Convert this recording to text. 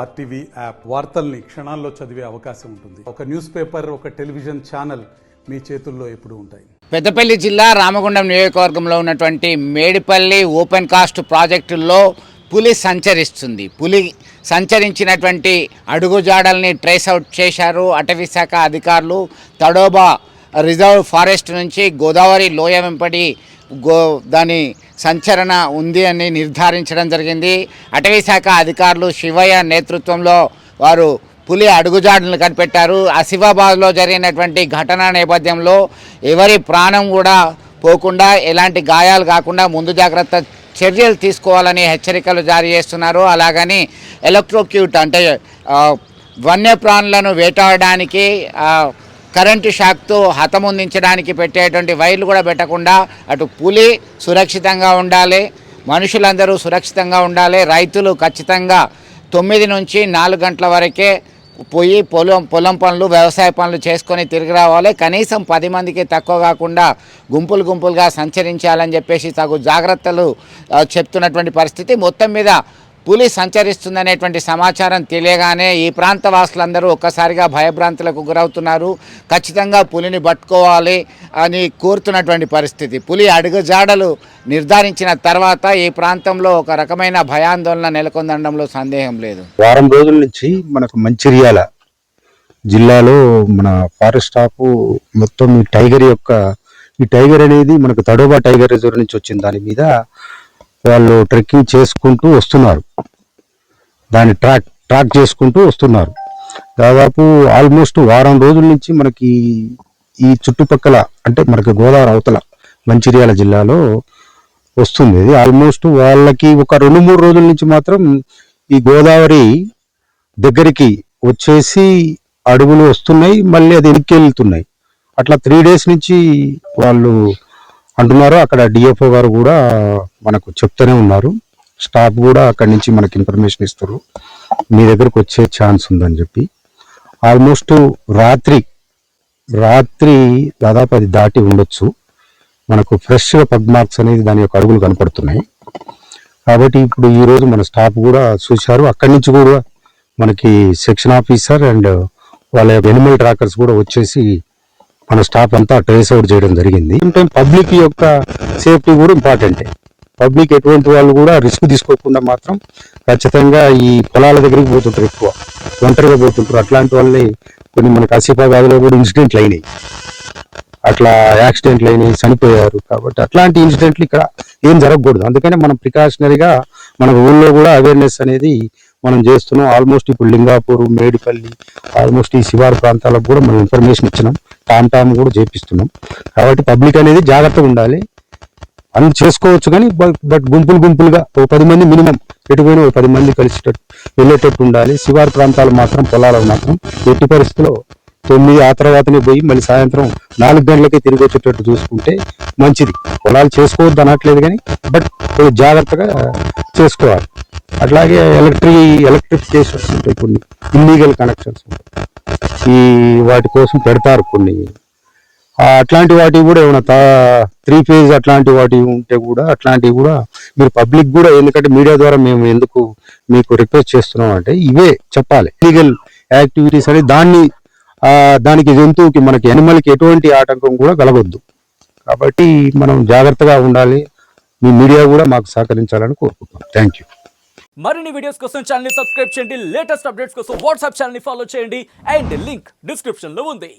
RTV app వార్తల్ని క్షణాల్లో చదివే అవకాశం ఉంటుంది. ఒక న్యూస్ పేపర్, ఒక టెలివిజన్ ఛానల్ మీ చేతుల్లో ఎప్పుడూ ఉంటాయి. పెద్దపల్లి జిల్లా రామగుండం నియోజకవర్గంలో ఉన్నటువంటి మేడిపల్లి ఓపెన్ కాస్ట్ ప్రాజెక్టుల్లో పులి సంచరిస్తుంది. పులి సంచరించినటువంటి అడుగుజాడల్ని ట్రేస్ అవుట్ చేశారు అటవీ శాఖ అధికారులు. తడోబా రిజర్వ్ ఫారెస్ట్ నుంచి గోదావరి లోయ వెంపడి దాని సంచరణ ఉంది అని నిర్ధారించడం జరిగింది. అటవీ శాఖ అధికారులు శివయ్య నేతృత్వంలో వారు పులి అడుగుజాడలను కనిపెట్టారు. ఆసిఫాబాద్లో జరిగినటువంటి ఘటన నేపథ్యంలో ఎవరి ప్రాణం కూడా పోకుండా, ఎలాంటి గాయాలు కాకుండా ముందు జాగ్రత్త చర్యలు తీసుకోవాలని హెచ్చరికలు జారీ చేస్తున్నారు. అలాగని ఎలక్ట్రోక్యూట్ అంటే వన్యప్రాణులను వేటాడడానికి కరెంటు షాక్తో హతముందించడానికి పెట్టేటువంటి వైర్లు కూడా పెట్టకుండా అటు పులి సురక్షితంగా ఉండాలి, మనుషులందరూ సురక్షితంగా ఉండాలి. రైతులు ఖచ్చితంగా 9 నుంచి 4 గంటల వరకే పోయి పొలం పనులు, వ్యవసాయ పనులు చేసుకొని తిరిగి రావాలి. కనీసం 10 మందికి తక్కువ కాకుండా గుంపులుగా సంచరించాలని చెప్పేసి తగు జాగ్రత్తలు చెప్తున్నటువంటి పరిస్థితి. మొత్తం మీద పులి సంచరిస్తుందనేటువంటి సమాచారం తెలియగానే ఈ ప్రాంత వాసులందరూ ఒక్కసారిగా భయభ్రాంతులకు గురవుతున్నారు. ఖచ్చితంగా పులిని పట్టుకోవాలి అని కోరుతున్నటువంటి పరిస్థితి. పులి అడుగుజాడలు నిర్ధారించిన తర్వాత ఈ ప్రాంతంలో ఒక రకమైన భయాందోళన నెలకొందడంలో సందేహం లేదు. వారం రోజుల నుంచి మనకు మంచిర్యాల జిల్లాలో మన ఫారెస్ట్ స్టాఫ్ మొత్తం ఈ టైగర్ అనేది మనకు తడోబా టైగర్ రిజర్వ్ నుంచి వచ్చిన దాని మీద వాళ్ళు ట్రెక్కింగ్ చేసుకుంటూ వస్తున్నారు. దాన్ని ట్రాక్ చేసుకుంటూ వస్తున్నారు. దాదాపు ఆల్మోస్ట్ వారం రోజుల నుంచి మనకి ఈ చుట్టుపక్కల అంటే మనకి గోదావరి అవతల మంచిర్యాల జిల్లాలో వస్తుంది. ఇది ఆల్మోస్ట్ వాళ్ళకి ఒక 2-3 రోజుల నుంచి మాత్రం ఈ గోదావరి దగ్గరికి వచ్చేసి అడుగులు వస్తున్నాయి, మళ్ళీ అది వెనక్కి వెళ్తున్నాయి. అట్లా 3 days నుంచి వాళ్ళు అంటున్నారు. అక్కడ డిఎఫ్ఓ గారు కూడా మనకు చెప్తూనే ఉన్నారు. స్టాఫ్ కూడా అక్కడి నుంచి మనకి ఇన్ఫర్మేషన్ ఇస్తారు, మీ దగ్గరకు వచ్చే ఛాన్స్ ఉందని చెప్పి. ఆల్మోస్ట్ రాత్రి దాదాపు అది దాటి ఉండొచ్చు. మనకు ఫ్రెష్గా పగ్ మార్క్స్ అనేది దాని యొక్క అడుగులు కనపడుతున్నాయి. కాబట్టి ఇప్పుడు ఈరోజు మన స్టాఫ్ కూడా చూశారు. అక్కడి నుంచి కూడా మనకి సెక్షన్ ఆఫీసర్ అండ్ వాళ్ళ ఎనిమల్ ట్రాకర్స్ కూడా వచ్చేసి మన స్టాఫ్ అంతా ట్రేస్ అవుట్ చేయడం జరిగింది. పబ్లిక్ యొక్క సేఫ్టీ కూడా ఇంపార్టెంటే. పబ్లిక్ ఎటువంటి వాళ్ళు కూడా రిస్క్ తీసుకోకుండా మాత్రం ఖచ్చితంగా ఈ పొలాల దగ్గరికి పోతుంటారు, ఎక్కువ ఒంటరిగా పోతుంటారు. అట్లాంటి వాళ్ళని కొన్ని మనకి ఆసిఫాబాద్లో కూడా ఇన్సిడెంట్లు అయినాయి, అట్లా యాక్సిడెంట్లు అయినాయి, చనిపోయారు. కాబట్టి అట్లాంటి ఇన్సిడెంట్లు ఇక్కడ ఏం జరగకూడదు. అందుకనే మనం ప్రికాషనరీగా మన ఊళ్ళో కూడా అవేర్నెస్ అనేది మనం చేస్తున్నాం. ఆల్మోస్ట్ ఇప్పుడు లింగాపూర్, మేడిపల్లి, ఆల్మోస్ట్ ఈ శివారు ప్రాంతాలకు కూడా మనం ఇన్ఫర్మేషన్ ఇచ్చినాం, టామ్ కూడా చేపిస్తున్నాం. కాబట్టి పబ్లిక్ అనేది జాగ్రత్తగా ఉండాలి. అన్ని చేసుకోవచ్చు కానీ బట్ గుంపులుగా ఓ 10 మంది మినిమం, ఎటుపోయినా ఓ 10 మంది కలిసేటట్టు వెళ్ళేటట్టు ఉండాలి. శివారు ప్రాంతాలు మాత్రం, పొలాలకు మాత్రం ఎట్టి పరిస్థితుల్లో 9 ఆ తర్వాతనే పోయి మళ్ళీ సాయంత్రం 4 గంటలకే తిరిగి వచ్చేటట్టు చూసుకుంటే మంచిది. పొలాలు చేసుకోవద్దు అనట్లేదు కానీ బట్ జాగ్రత్తగా చేసుకోవాలి. అట్లాగే ఎలక్ట్రిఫికేషన్స్ ఉంటాయి, కొన్ని ఇల్లీగల్ కనెక్షన్స్ ఉంటాయి, ఈ వాటి కోసం పెడతారు కొన్ని. అట్లాంటి వాటివి కూడా ఏమైనా 3 phase అట్లాంటి వాటివి ఉంటే కూడా అట్లాంటివి కూడా మీరు పబ్లిక్ కూడా, ఎందుకంటే మీడియా ద్వారా మేము ఎందుకు మీకు రిక్వెస్ట్ చేస్తున్నాం అంటే ఇవే చెప్పాలి. ఇల్లీగల్ యాక్టివిటీస్ అనేది దానికి జంతువుకి, మనకి యానిమల్కి ఎటువంటి ఆటంకం కూడా కలగొద్దు. కాబట్టి మనం జాగ్రత్తగా ఉండాలి. మీ మీడియా కూడా మాకు సహకరించాలని కోరుకుంటున్నాం. Thank you. మరిన్ని వీడియోస్ కోసం ఛానల్ ని సబ్స్క్రైబ్ చేయండి. లేటెస్ట్ అప్డేట్స్ కోసం వాట్సాప్ ఛానల్ ని ఫాలో చేయండి. అండ్ లింక్ డిస్క్రిప్షన్ లో ఉంది.